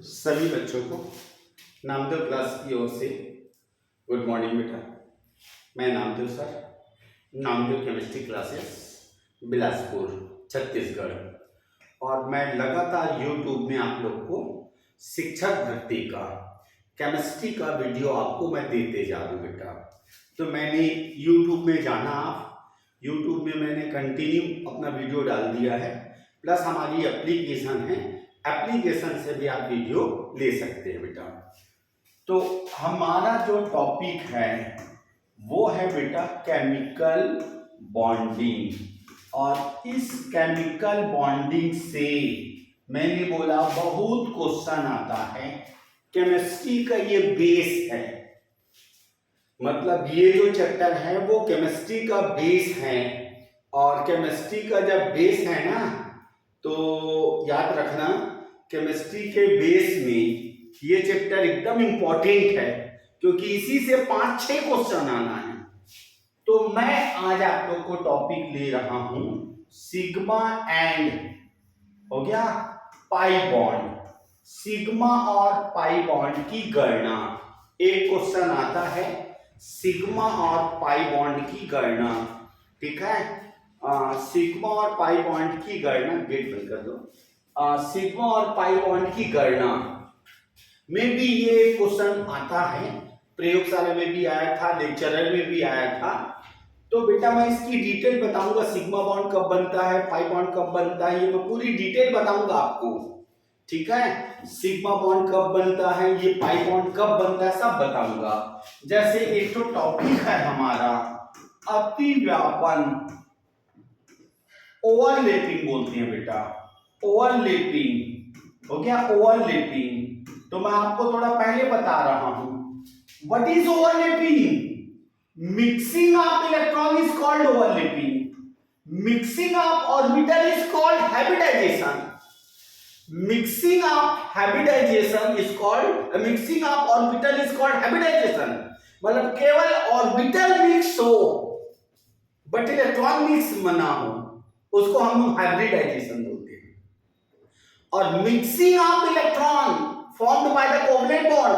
सभी बच्चों को नामदेव क्लास की ओर से गुड मॉर्निंग बेटा। मैं Namdev sir, Namdev chemistry classes Bilaspur Chhattisgarh, और मैं लगातार यूट्यूब में आप लोग को शिक्षक भर्ती का केमिस्ट्री का वीडियो आपको मैं देते जा रहा हूँ बेटा। तो मैंने यूट्यूब में जाना, आप यूट्यूब में मैंने कंटिन्यू अपना वीडियो डाल दिया है, प्लस हमारी एप्लीकेशन है, एप्लीकेशन से भी आप वीडियो ले सकते हैं बेटा। तो हमारा जो टॉपिक है वो है बेटा केमिकल बॉन्डिंग, और इस केमिकल बॉन्डिंग से मैंने बोला बहुत क्वेश्चन आता है। केमिस्ट्री का ये बेस है, मतलब ये जो चैप्टर है वो केमिस्ट्री का बेस है, और केमिस्ट्री का जब बेस है ना तो याद रखना केमिस्ट्री के बेस में ये चैप्टर एकदम इंपॉर्टेंट है, क्योंकि इसी से 5-6 क्वेश्चन आना है। तो मैं आज आप लोग को टॉपिक ले रहा हूं सिग्मा एंड हो गया पाई बॉन्ड, सिग्मा और पाई बॉन्ड की गणना। एक क्वेश्चन आता है सिग्मा और पाई बॉन्ड की गणना, ठीक है। सिग्मा और पाई बॉन्ड की गणना, गेट बंद कर दो। सिग्मा और पाई बॉन्ड की गणना में भी ये क्वेश्चन आता है, प्रयोगशाला में भी आया था, लेक्चरर में भी आया था। तो बेटा मैं इसकी डिटेल बताऊंगा, सिग्मा बॉन्ड कब बनता है, पाई बॉन्ड कब बनता है, ये मैं पूरी डिटेल बताऊंगा आपको, ठीक है। सिग्मा बॉन्ड कब बनता है, ये पाई बॉन्ड कब बनता है, सब बताऊंगा। जैसे एक तो टॉपिक है हमारा अतिव्यापन, ओवरलैपिंग बोलते हैं बेटा, ओवरलैपिंग हो गया, ओवरलैपिंग। तो मैं आपको थोड़ा पहले बता रहा हूं what is overlapping. Mixing of electron is called overlapping, mixing of orbital is called hybridisation, mixing of hybridisation is called, mixing of orbital is called hybridisation. मतलब केवल ऑर्बिटल मिक्स हो बट इलेक्ट्रॉन मिक्स ना हो, उसको हम hybridisation बोलते हैं। और mixing of electron formed by the covalent bond,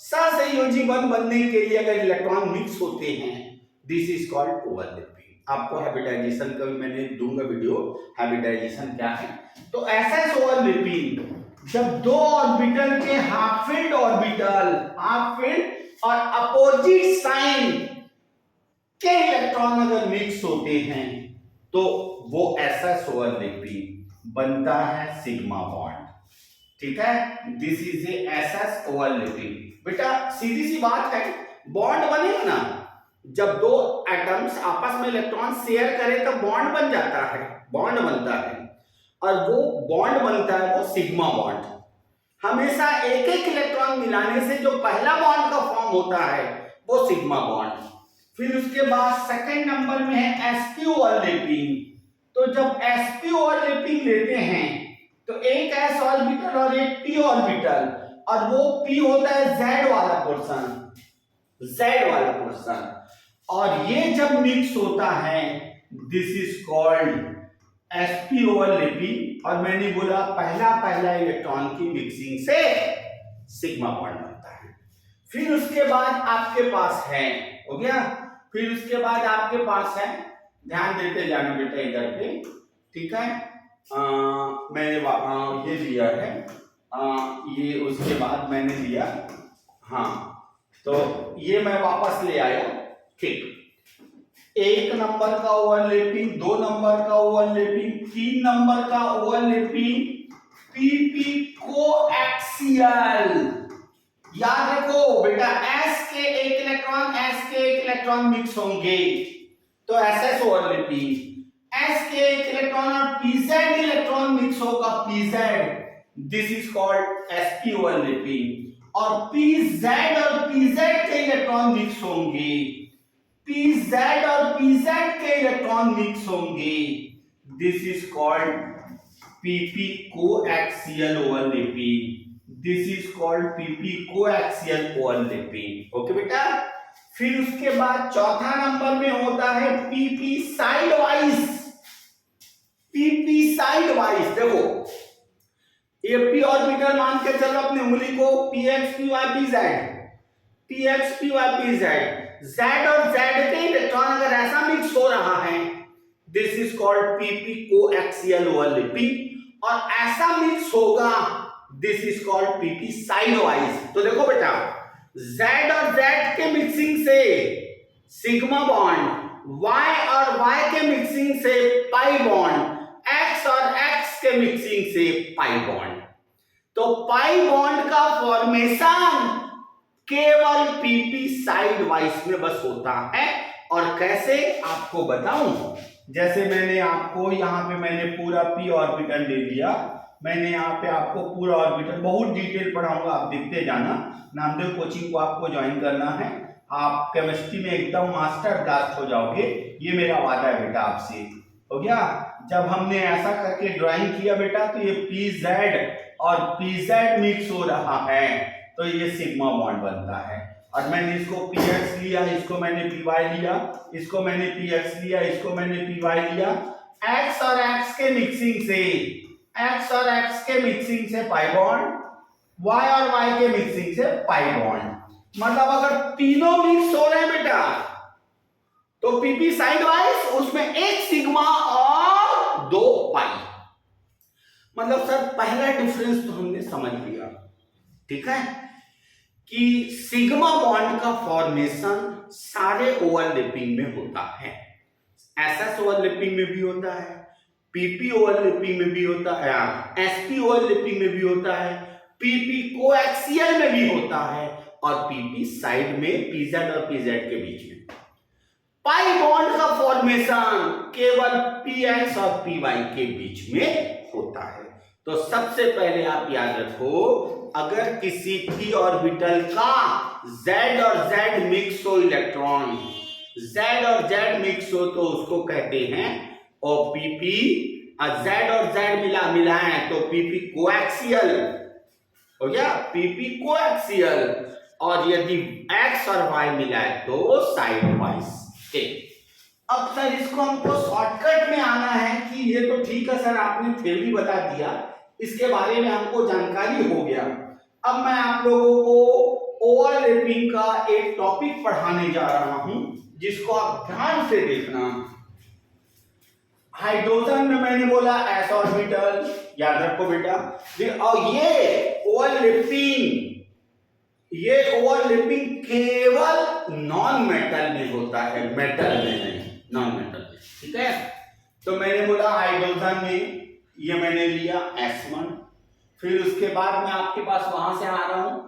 सहसंयोजी बंध बनने के लिए अगर इलेक्ट्रॉन मिक्स होते हैं, दिस इज कॉल्ड ओवरलैपिंग। आपको हाइब्रिडाइजेशन का भी मैंने दूंगा वीडियो, हाइब्रिडाइजेशन क्या है। तो ऐसा ओवरलैपिंग जब दो ऑर्बिटल के half filled orbital, half field और अपोजिट साइन के इलेक्ट्रॉन अगर मिक्स होते हैं तो वो ऐसा ओवरलैपिंग बनता है सिग्मा बॉन्ड, ठीक है। This is a SS overlapping. बेटा सीधी सी बात है, बॉन्ड बनेगा ना, जब दो एटम्स आपस में इलेक्ट्रॉन शेयर करें तो बॉन्ड बन जाता है, बॉन्ड बनता है, और वो बॉन्ड बनता है वो सिग्मा बॉन्ड। हमेशा एक एक इलेक्ट्रॉन मिलाने से जो पहला बॉन्ड का फॉर्म होता है वो सिग्मा बॉन्ड। फिर उसके बाद सेकंड नंबर में है sp ओवरलैपिंग। तो जब sp ओवरलैपिंग लेते हैं तो एक s ऑर्बिटल और एक p ऑर्बिटल, और वो p होता है z वाला पोर्शन, z वाला पोर्शन, और ये जब मिक्स होता है this is called sp overlapping. और मैंने बोला पहला इलेक्ट्रॉन की मिक्सिंग से सिग्मा बॉन्ड बनता है। फिर उसके बाद आपके पास है, हो गया, फिर उसके बाद आपके पास है, ध्यान देते जाना बेटा इधर पे, ठीक है। मैंने ये लिया है, ये उसके बाद मैंने लिया, हाँ, तो ये मैं वापस ले आया, ठीक। 1 नंबर का ओवरलैपिंग, 2 नंबर का ओवरलैपिंग, 3 नंबर का ओवरलैपिंग, पीपी कोएक्सियल। याद रखो बेटा S के एक इलेक्ट्रॉन मिक्स होंगे तो SS ओवरलैपिंग, S के एक इलेक्ट्रॉन और PZ इलेक्ट्रॉन मिक्स होगा PZ, this is called sp overlapping. और PZ और PZ के इलेक्ट्रॉन मिक्स होंगे, PZ और PZ के इलेक्ट्रॉन मिक्स होंगे, this is called PP coaxial overlapping, this is called PP coaxial overlapping. Okay बेटा। फिर उसके बाद चौथा नंबर में होता है PP side wise, PP side wise. देखो ये p ऑर्बिटल मान के चलो अपनी उंगली को px py pz, px py pz, z और z के इलेक्ट्रॉन अगर ऐसा मिक्स हो रहा है, this is called pp coaxial overlapping, और ऐसा मिक्स होगा, this is called pp side wise. तो देखो बेटा, z और z के मिक्सिंग से सिग्मा बॉन्ड, y और y के मिक्सिंग से पाई बॉन्ड, x और x के मिक्सिंग से पाई बॉन्ड। तो पाई बॉन्ड का फॉर्मेशन केवल pp साइड वाइज में बस होता है। और कैसे आपको बताऊं, जैसे मैंने आपको यहाँ पे मैंने पूरा p ऑर्बिटल ले लिया, मैंने यहाँ पे आपको पूरा ऑर्बिटल बहुत डिटेल पढ़ाऊंगा, आप देखते जाना। नामदेव कोचिंग को आपको ज्वाइन करना है, आप केमिस्ट्री में एकदम मास्टर ब्लास्ट हो जाओगे, ये मेरा वादा है बेटा आपसे। हो गया? जब हमने ऐसा करके ड्राइंग किया बेटा, तो ये pz और pz मिक्स हो रहा है, तो ये सिग्मा बॉन्ड बनता है। और मैंने इसको px लिया, इसको मैंने py लिया, इसको मैंने px लिया, इसको मैंने py लिया, x और x के मिक्सिंग से, x और x के मिक्सिंग से पाई बॉन्ड, y और y के मिक्सिंग से पाई बॉन्ड। मतलब अगर तीनों मिक्स हो रहे हैं बेटा, तो pp साइड वाइज, उसमें एक सिग्मा और दो पाई। मतलब सर पहला डिफरेंस तो हमने समझ लिया, ठीक है, कि सिग्मा बॉन्ड का फॉर्मेशन सारे ओवरलैपिंग में होता है। एसएस ओवरलैपिंग में भी होता है, पीपी ओवरलैपिंग में भी होता है, एसपी ओवरलैपिंग में भी होता है, पीपी कोएक्सियल में भी होता है, और पीपी साइड में पीजेड और पीजेड के बीच में। पाई बॉन्ड का फॉर्मेशन केवल px और py के बीच में होता है। तो सबसे पहले आप याद रखो, अगर किसी p ऑर्बिटल का z और z मिक्स हो, इलेक्ट्रॉन z और z मिक्स हो, तो उसको कहते हैं और pp, z और z मिलाएं तो pp कोएक्सियल हो गया, pp कोएक्सियल, और यदि x और y मिलाए तो साइड वाइज। अब सर इसको हमको शॉर्टकट में आना है कि ये तो ठीक है सर, आपने थ्योरी बता दिया, इसके बारे में हमको जानकारी हो गया। अब मैं आप लोगों को ओवरलैपिंग का एक टॉपिक पढ़ाने जा रहा हूं, जिसको आप ध्यान से देखना। हाइड्रोजन में मैंने बोला s ऑर्बिटल, याद रखो बेटा। और ये ओवरलैपिंग केवल नॉन मेटल में होता है, मेटल में नहीं, नॉन मेटल में, ठीक है। तो मैंने बोला हाइड्रोजन में ये मैंने लिया S1, फिर उसके बाद मैं आपके पास वहां से आ रहा हूं